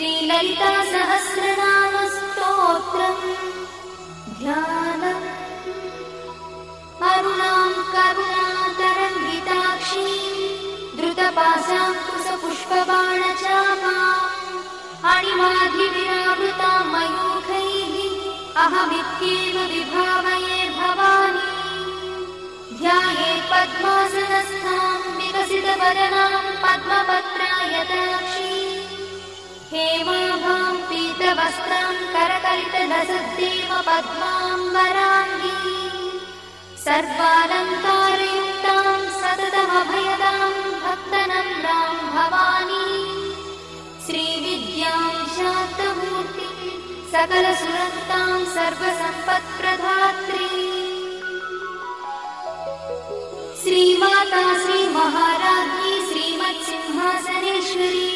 श्रीललिता सहस्रनाम स्तोत्रम् ध्यानम्। अरुणां करुणातरङ्गिताक्षीं धृतपाशाङ्कुशपुष्पबाणचापाम् अणिमाधिविरावृतां मयूखैः अहमित्येव विभावये भवानी। ध्यायेत् पद्मासनस्थां विकसितवदनां पद्मपत्रायताक्षीं हेमाभां पीतवस्त्रां करकलितलसद्देव पद्माम्बराङ्गी सर्वालङ्कारयुक्तां सततमभयदां भक्तनम्रां भवानी। श्रीविद्यां शान्तमूर्तिं सकलसुरन्तां सर्वसम्पत्प्रदात्री श्रीमाता श्रीमहाराज्ञी श्रीमत्सिंहासनेश्वरी